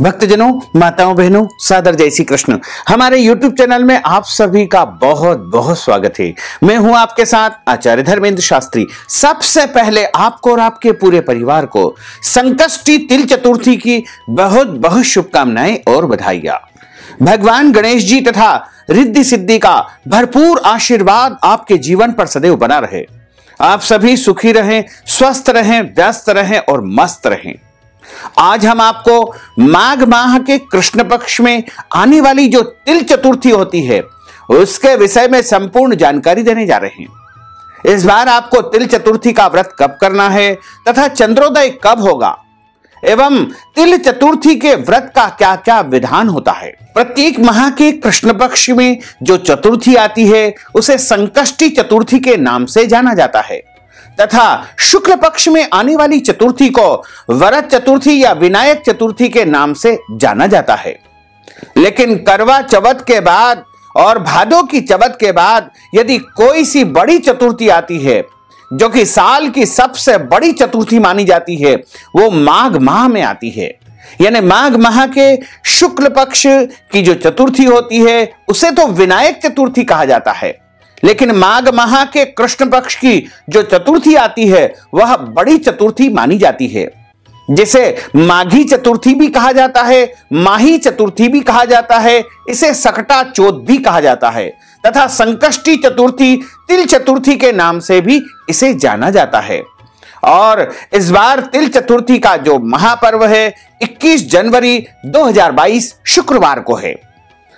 भक्तजनों, माताओं, बहनों, सादर जय श्री कृष्ण। हमारे YouTube चैनल में आप सभी का बहुत बहुत स्वागत है। मैं हूं आपके साथ आचार्य धर्मेंद्र शास्त्री। सबसे पहले आपको और आपके पूरे परिवार को संकष्टी तिल चतुर्थी की बहुत बहुत शुभकामनाएं और बधाइयां। भगवान गणेश जी तथा रिद्धि सिद्धि का भरपूर आशीर्वाद आपके जीवन पर सदैव बना रहे। आप सभी सुखी रहें, स्वस्थ रहें, व्यस्त रहें और मस्त रहें। आज हम आपको माघ माह के कृष्ण पक्ष में आने वाली जो तिल चतुर्थी होती है उसके विषय में संपूर्ण जानकारी देने जा रहे हैं। इस बार आपको तिल चतुर्थी का व्रत कब करना है तथा चंद्रोदय कब होगा एवं तिल चतुर्थी के व्रत का क्या क्या विधान होता है। प्रत्येक माह के कृष्ण पक्ष में जो चतुर्थी आती है उसे संकष्टी चतुर्थी के नाम से जाना जाता है तथा शुक्ल पक्ष में आने वाली चतुर्थी को वरद चतुर्थी या विनायक चतुर्थी के नाम से जाना जाता है। लेकिन करवा चौथ के बाद और भादों की चौथ के बाद यदि कोई सी बड़ी चतुर्थी आती है जो कि साल की सबसे बड़ी चतुर्थी मानी जाती है, वो माघ माह में आती है। यानी माघ माह के शुक्ल पक्ष की जो चतुर्थी होती है उसे तो विनायक चतुर्थी कहा जाता है, लेकिन माघ माह के कृष्ण पक्ष की जो चतुर्थी आती है वह बड़ी चतुर्थी मानी जाती है, जिसे माघी चतुर्थी भी कहा जाता है, माही चतुर्थी भी कहा जाता है, इसे सकटा चौथ भी कहा जाता है तथा संकष्टी चतुर्थी तिल चतुर्थी के नाम से भी इसे जाना जाता है। और इस बार तिल चतुर्थी का जो महापर्व है 21 जनवरी 2022 शुक्रवार को है।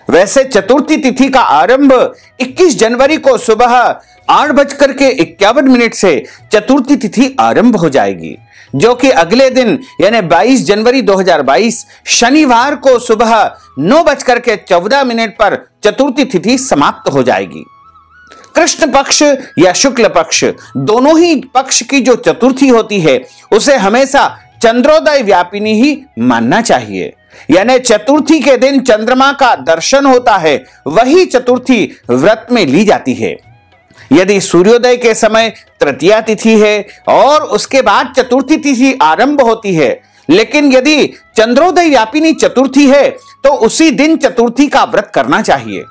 वैसे चतुर्थी तिथि का आरंभ 21 जनवरी को सुबह 8:51 से चतुर्थी तिथि आरंभ हो जाएगी, जो कि अगले दिन यानी 22 जनवरी 2022 शनिवार को सुबह 9:14 पर चतुर्थी तिथि समाप्त हो जाएगी। कृष्ण पक्ष या शुक्ल पक्ष दोनों ही पक्ष की जो चतुर्थी होती है उसे हमेशा चंद्रोदय व्यापिनी ही मानना चाहिए। यानी चतुर्थी के दिन चंद्रमा का दर्शन होता है, वही चतुर्थी व्रत में ली जाती है। यदि सूर्योदय के समय तृतीया तिथि है और उसके बाद चतुर्थी तिथि आरंभ होती है, लेकिन यदि चंद्रोदय व्यापिनी चतुर्थी है तो उसी दिन चतुर्थी का व्रत करना चाहिए।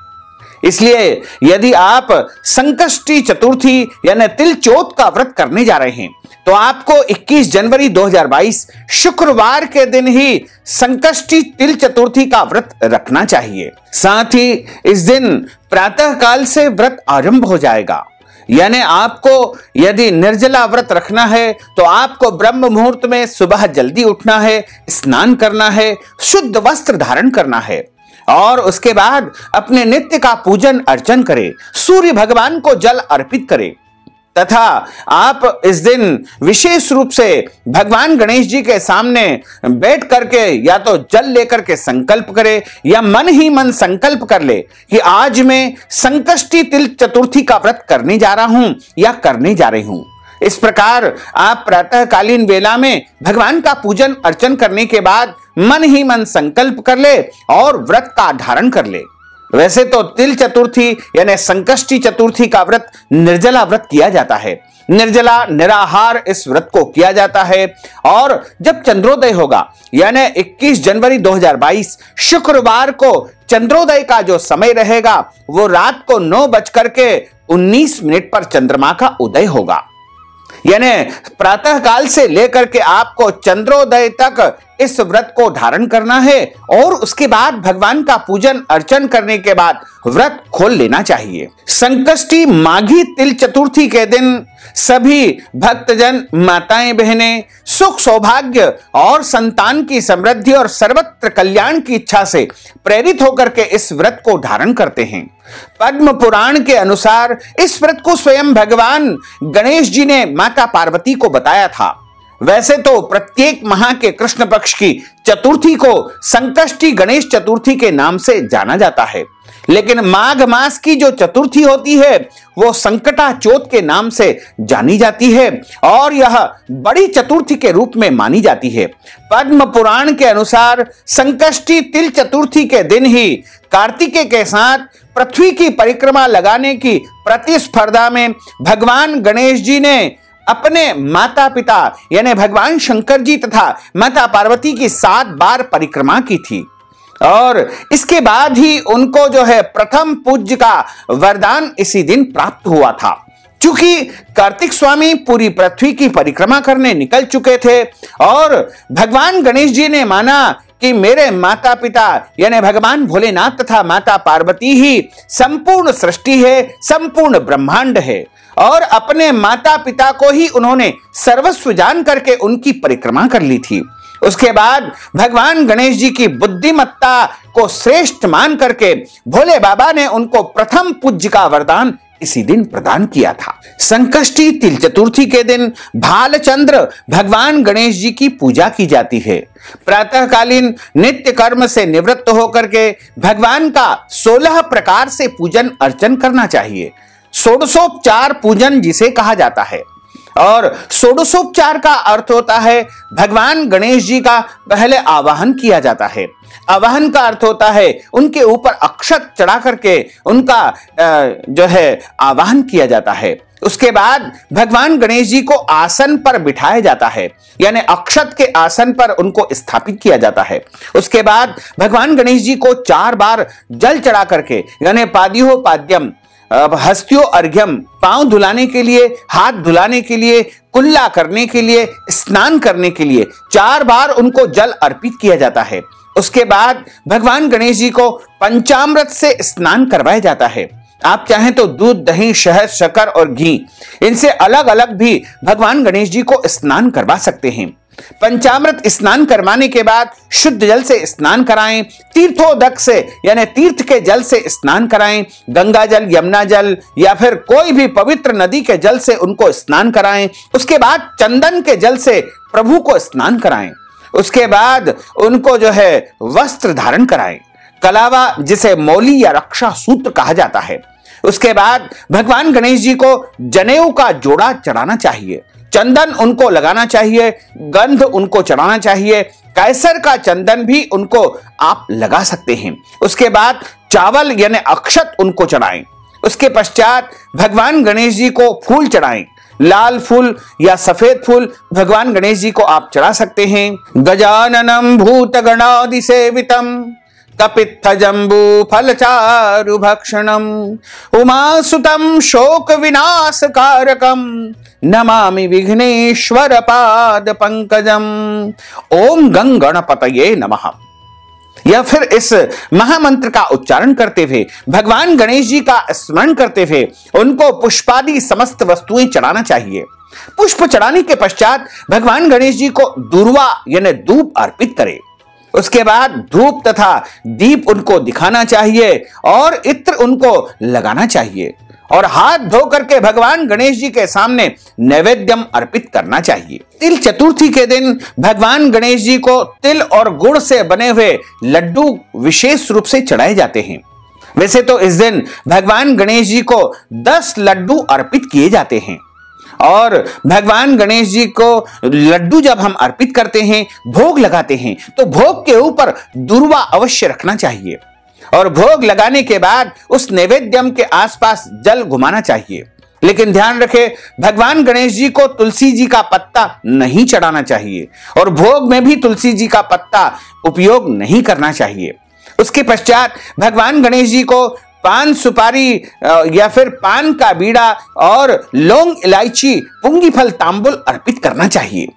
इसलिए यदि आप संकष्टी चतुर्थी यानी तिल चौथ का व्रत करने जा रहे हैं तो आपको 21 जनवरी 2022 शुक्रवार के दिन ही संकष्टी तिल चतुर्थी का व्रत रखना चाहिए। साथ ही इस दिन प्रातः काल से व्रत आरंभ हो जाएगा। यानी आपको यदि निर्जला व्रत रखना है तो आपको ब्रह्म मुहूर्त में सुबह जल्दी उठना है, स्नान करना है, शुद्ध वस्त्र धारण करना है और उसके बाद अपने नित्य का पूजन अर्चन करें, सूर्य भगवान को जल अर्पित करें तथा आप इस दिन विशेष रूप से भगवान गणेश जी के सामने बैठ करके या तो जल लेकर के संकल्प करें या मन ही मन संकल्प कर ले कि आज मैं संकष्टी तिल चतुर्थी का व्रत करने जा रहा हूं या करने जा रही हूं। इस प्रकार आप प्रातःकालीन वेला में भगवान का पूजन अर्चन करने के बाद मन ही मन संकल्प कर ले और व्रत का धारण कर ले। वैसे तो तिल चतुर्थी यानी संकष्टी चतुर्थी का व्रत निर्जला व्रत किया जाता है। निर्जला निराहार इस व्रत को किया जाता है और जब चंद्रोदय होगा यानी 21 जनवरी 2022 शुक्रवार को चंद्रोदय का जो समय रहेगा वो रात को 9:19 पर चंद्रमा का उदय होगा। यानी प्रातः काल से लेकर के आपको चंद्रोदय तक इस व्रत को धारण करना है और उसके बाद भगवान का पूजन अर्चन करने के बाद व्रत खोल लेना चाहिए। संकष्टी माघी तिल चतुर्थी के दिन सभी भक्तजन, माताएं, बहनें सुख सौभाग्य और संतान की समृद्धि और सर्वत्र कल्याण की इच्छा से प्रेरित होकर के इस व्रत को धारण करते हैं। पद्म पुराण के अनुसार इस व्रत को स्वयं भगवान गणेश जी ने माता पार्वती को बताया था। वैसे तो प्रत्येक माह के कृष्ण पक्ष की चतुर्थी को संकष्टी गणेश चतुर्थी के नाम से जाना जाता है, लेकिन माघ मास की जो चतुर्थी होती है वो संकटा चौथ के नाम से जानी जाती है और यह बड़ी चतुर्थी के रूप में मानी जाती है। पद्म पुराण के अनुसार संकष्टी तिल चतुर्थी के दिन ही कार्तिकेय के साथ पृथ्वी की परिक्रमा लगाने की प्रतिस्पर्धा में भगवान गणेश जी ने अपने माता पिता यानी भगवान शंकर जी तथा माता पार्वती की 7 बार परिक्रमा की थी और इसके बाद ही उनको जो है प्रथम पूज्य का वरदान इसी दिन प्राप्त हुआ था। क्योंकि कार्तिक स्वामी पूरी पृथ्वी की परिक्रमा करने निकल चुके थे और भगवान गणेश जी ने माना कि मेरे माता पिता यानी भगवान भोलेनाथ तथा माता पार्वती ही संपूर्ण सृष्टि है, संपूर्ण ब्रह्मांड है और अपने माता पिता को ही उन्होंने सर्वस्व जान करके उनकी परिक्रमा कर ली थी। उसके बाद भगवान गणेश जी की बुद्धिमत्ता को श्रेष्ठ मान करके भोले बाबा ने उनको प्रथम पूज्य का वरदान इसी दिन प्रदान किया था। संकष्टी तिल चतुर्थी के दिन भालचंद्र भगवान गणेश जी की पूजा की जाती है। प्रातःकालीन नित्य कर्म से निवृत्त होकर के भगवान का 16 प्रकार से पूजन अर्चन करना चाहिए। षोडशोपचार पूजन जिसे कहा जाता है और षोडशोपचार का अर्थ होता है भगवान गणेश जी का पहले आवाहन किया जाता है। आवाहन का अर्थ होता है उनके ऊपर अक्षत चढ़ा करके उनका जो है आवाहन किया जाता है। उसके बाद भगवान गणेश जी को आसन पर बिठाया जाता है यानी अक्षत के आसन पर उनको स्थापित किया जाता है। उसके बाद भगवान गणेश जी को 4 बार जल चढ़ा करके यानी पाद्यो पाद्यम हस्त्यो अर्घ्यम पांव धुलाने के लिए, हाथ धुलाने के लिए, कुल्ला करने के लिए, स्नान करने के लिए 4 बार उनको जल अर्पित किया जाता है। उसके बाद भगवान गणेश जी को पंचामृत से स्नान करवाया जाता है। आप चाहें तो दूध, दही, शहद, शक्कर और घी इनसे अलग अलग भी भगवान गणेश जी को स्नान करवा सकते हैं। पंचामृत स्नान करवाने के बाद शुद्ध जल से स्नान कराएं, तीर्थोदक से यानी तीर्थ के जल से स्नान कराएं, गंगा जल, यमुना जल या फिर कोई भी पवित्र नदी के जल से उनको स्नान कराएं। उसके बाद चंदन के जल से प्रभु को स्नान कराएं। उसके बाद उनको जो है वस्त्र धारण कराएं, कलावा जिसे मौली या रक्षा सूत्र कहा जाता है। उसके बाद भगवान गणेश जी को जनेऊ का जोड़ा चढ़ाना चाहिए, चंदन उनको लगाना चाहिए, गंध उनको चढ़ाना चाहिए, कैसर का चंदन भी उनको आप लगा सकते हैं। उसके बाद चावल यानी अक्षत उनको चढ़ाएं। उसके पश्चात भगवान गणेश जी को फूल चढ़ाएं, लाल फूल या सफेद फूल भगवान गणेश जी को आप चढ़ा सकते हैं। गजाननम भूत गणादि सेवितम कपित्थ जम्बू फलचारु भक्षणम उमासुतम शोक विनाश कारकम नमामि विघ्नेश्वर पाद पंकजम। ओम गं गणपतये नमः। या फिर इस महामंत्र का उच्चारण करते हुए भगवान गणेश जी का स्मरण करते हुए उनको पुष्पादि समस्त वस्तुएं चढ़ाना चाहिए। पुष्प चढ़ाने के पश्चात भगवान गणेश जी को दूर्वा यानी धूप अर्पित करें। उसके बाद धूप तथा दीप उनको दिखाना चाहिए और इत्र उनको लगाना चाहिए और हाथ धो करके भगवान गणेश जी के सामने नैवेद्यम अर्पित करना चाहिए। तिल चतुर्थी के दिन भगवान गणेश जी को तिल और गुड़ से बने हुए लड्डू विशेष रूप से चढ़ाए जाते हैं। वैसे तो इस दिन भगवान गणेश जी को 10 लड्डू अर्पित किए जाते हैं और भगवान गणेश जी को लड्डू जब हम अर्पित करते हैं, भोग लगाते हैं, तो भोग के ऊपर दूर्वा अवश्य रखना चाहिए और भोग लगाने के बाद उस नैवेद्यम के आसपास जल घुमाना चाहिए। लेकिन ध्यान रखें, भगवान गणेश जी को तुलसी जी का पत्ता नहीं चढ़ाना चाहिए और भोग में भी तुलसी जी का पत्ता उपयोग नहीं करना चाहिए। उसके पश्चात भगवान गणेश जी को पान सुपारी या फिर पान का बीड़ा और लौंग, इलायची, पुंगी फल, तांबुल अर्पित करना चाहिए।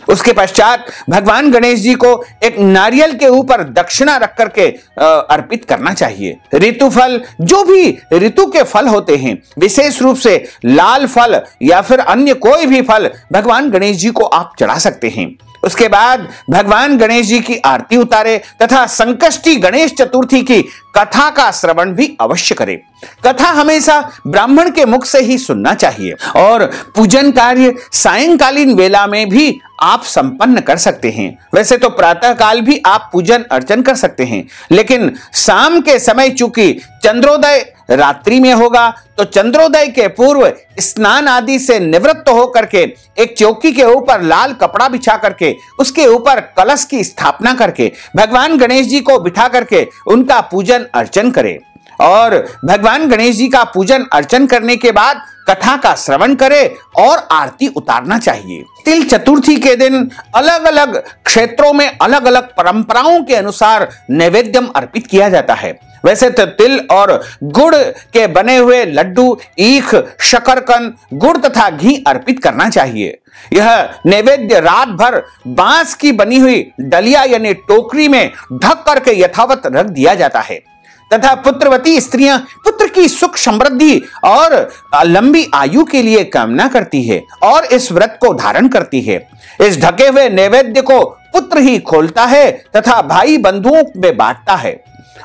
उसके पश्चात भगवान गणेश जी को एक नारियल के ऊपर दक्षिणा रख करके अर्पित करना चाहिए। ऋतु फल, जो भी ऋतु के फल होते हैं, विशेष रूप से लाल फल या फिर अन्य कोई भी फल भगवान गणेश जी को आप चढ़ा सकते हैं। उसके बाद भगवान गणेश जी की आरती उतारे तथा संकष्टी गणेश चतुर्थी की कथा का श्रवण भी अवश्य करें। कथा हमेशा ब्राह्मण के मुख से ही सुनना चाहिए और पूजन कार्य सायंकालीन वेला में भी आप संपन्न कर सकते हैं। वैसे तो प्रातः काल भी आप पूजन अर्चन कर सकते हैं, लेकिन शाम के समय चूंकि चंद्रोदय रात्रि में होगा तो चंद्रोदय के पूर्व स्नान आदि से निवृत्त होकर के एक चौकी के ऊपर लाल कपड़ा बिछा करके उसके ऊपर कलश की स्थापना करके भगवान गणेश जी को बिठा करके उनका पूजन अर्चन करें और भगवान गणेश जी का पूजन अर्चन करने के बाद कथा का श्रवण करें और आरती उतारना चाहिए। तिल चतुर्थी के दिन अलग अलग क्षेत्रों में अलग अलग परंपराओं के अनुसार नैवेद्यम अर्पित किया जाता है। वैसे तो तिल और गुड़ के बने हुए लड्डू, ईख, शकरकंद, गुड़ तथा घी अर्पित करना चाहिए। यह नैवेद्य रात भर बांस की बनी हुई डलिया यानी टोकरी में ढक करके यथावत रख दिया जाता है तथा पुत्रवती स्त्रियां पुत्र की सुख समृद्धि और लंबी आयु के लिए कामना करती है और इस व्रत को धारण करती है। इस ढके हुए नैवेद्य को पुत्र ही खोलता है तथा भाई बंधुओं में बांटता है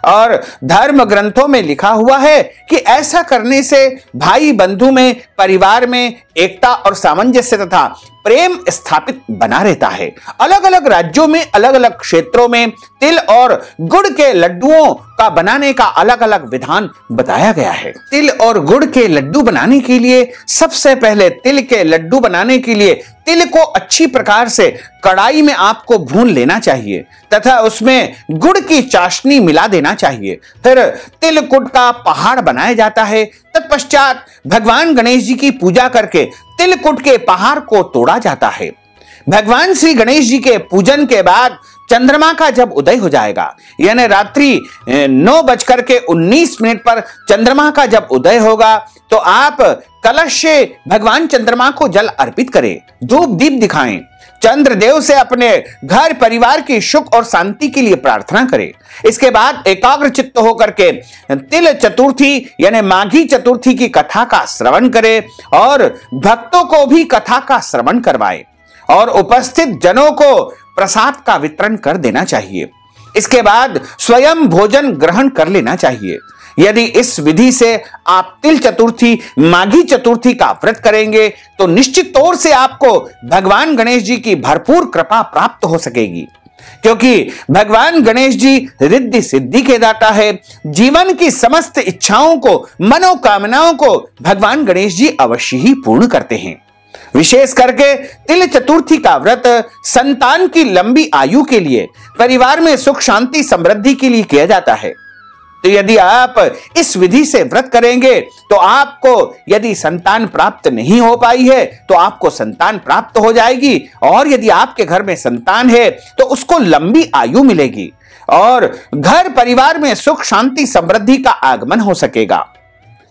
और धर्म ग्रंथों में लिखा हुआ है कि ऐसा करने से भाई बंधु में, परिवार में एकता और सामंजस्य तथा प्रेम स्थापित बना रहता है। अलग अलग राज्यों में, अलग अलग क्षेत्रों में तिल और गुड़ के लड्डुओं का बनाने का अलग अलग विधान बताया गया है। तिल और गुड़ के लड्डू बनाने के लिए सबसे पहले तिल के लड्डू बनाने के लिए तिल को अच्छी प्रकार से कढ़ाई में आपको भून लेना चाहिए तथा उसमें गुड़ की चाशनी मिला देना चाहिए। फिर तिलकुट का पहाड़ बनाया जाता है। तत्पश्चात भगवान गणेश जी की पूजा करके तिलकुट के पहाड़ को तोड़ा जाता है। भगवान श्री गणेश जी के पूजन के बाद चंद्रमा का जब उदय हो जाएगा यानी रात्रि 9:19 पर चंद्रमा का जब उदय होगा तो आप कलश से भगवान चंद्रमा को जल अर्पित करें, धूप दीप दिखाएं, चंद्रदेव से अपने घर परिवार की सुख और शांति के लिए प्रार्थना करें। इसके बाद एकाग्र चित्त होकर के तिल चतुर्थी यानी माघी चतुर्थी की कथा का श्रवण करें और भक्तों को भी कथा का श्रवण करवाएं और उपस्थित जनों को प्रसाद का वितरण कर देना चाहिए। इसके बाद स्वयं भोजन ग्रहण कर लेना चाहिए। यदि इस विधि से आप तिल चतुर्थी, माघी चतुर्थी का व्रत करेंगे तो निश्चित तौर से आपको भगवान गणेश जी की भरपूर कृपा प्राप्त हो सकेगी, क्योंकि भगवान गणेश जी रिद्धि सिद्धि के दाता है। जीवन की समस्त इच्छाओं को, मनोकामनाओं को भगवान गणेश जी अवश्य ही पूर्ण करते हैं। विशेष करके तिल चतुर्थी का व्रत संतान की लंबी आयु के लिए, परिवार में सुख शांति समृद्धि के लिए किया जाता है। तो यदि आप इस विधि से व्रत करेंगे तो आपको यदि संतान प्राप्त नहीं हो पाई है तो आपको संतान प्राप्त हो जाएगी और यदि आपके घर में संतान है तो उसको लंबी आयु मिलेगी और घर परिवार में सुख शांति समृद्धि का आगमन हो सकेगा।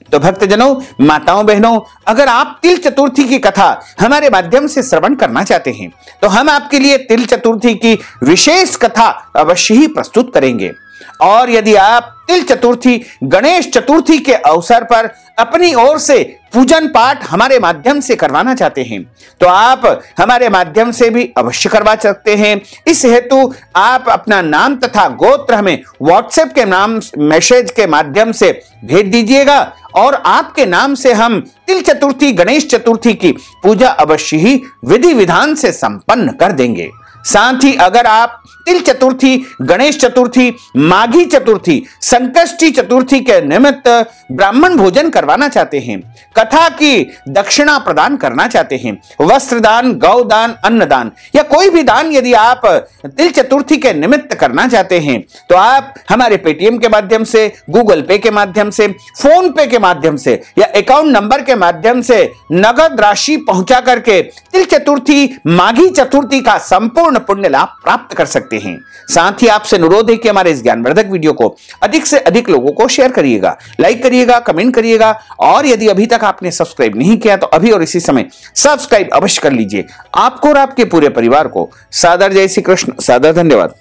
तो भक्तजनों, माताओं, बहनों, अगर आप तिल चतुर्थी की कथा हमारे माध्यम से श्रवण करना चाहते हैं तो हम आपके लिए तिल चतुर्थी की विशेष कथा अवश्य ही प्रस्तुत करेंगे। और यदि आप तिल चतुर्थी, गणेश चतुर्थी के अवसर पर अपनी ओर से पूजन पाठ हमारे माध्यम से करवाना चाहते हैं तो आप हमारे माध्यम से भी अवश्य करवा सकते हैं। इस हेतु आप अपना नाम तथा गोत्र हमें व्हाट्सएप के नाम मैसेज के माध्यम से भेज दीजिएगा और आपके नाम से हम तिल चतुर्थी, गणेश चतुर्थी की पूजा अवश्य ही विधि विधान से संपन्न कर देंगे। साथ ही अगर आप तिल चतुर्थी, गणेश चतुर्थी, माघी चतुर्थी, संकष्टी चतुर्थी के निमित्त ब्राह्मण भोजन करवाना चाहते हैं, कथा की दक्षिणा प्रदान करना चाहते हैं, वस्त्र दान, गौ दान, अन्न दान या कोई भी दान यदि आप तिल चतुर्थी के निमित्त करना चाहते हैं तो आप हमारे पेटीएम के माध्यम से, गूगल पे के माध्यम से, फोन पे के माध्यम से या अकाउंट नंबर के माध्यम से नगद राशि पहुंचा करके तिल चतुर्थी, माघी चतुर्थी का संपूर्ण पुण्य लाभ प्राप्त कर सकते हैं। साथ ही आपसे अनुरोध है कि हमारे इस ज्ञानवर्धक वीडियो को अधिक से अधिक लोगों को शेयर करिएगा, लाइक करिएगा, कमेंट करिएगा और यदि अभी तक आपने सब्सक्राइब नहीं किया तो अभी और इसी समय सब्सक्राइब अवश्य कर लीजिए। आपको और आपके पूरे परिवार को सादर जय श्री कृष्ण, सादर धन्यवाद।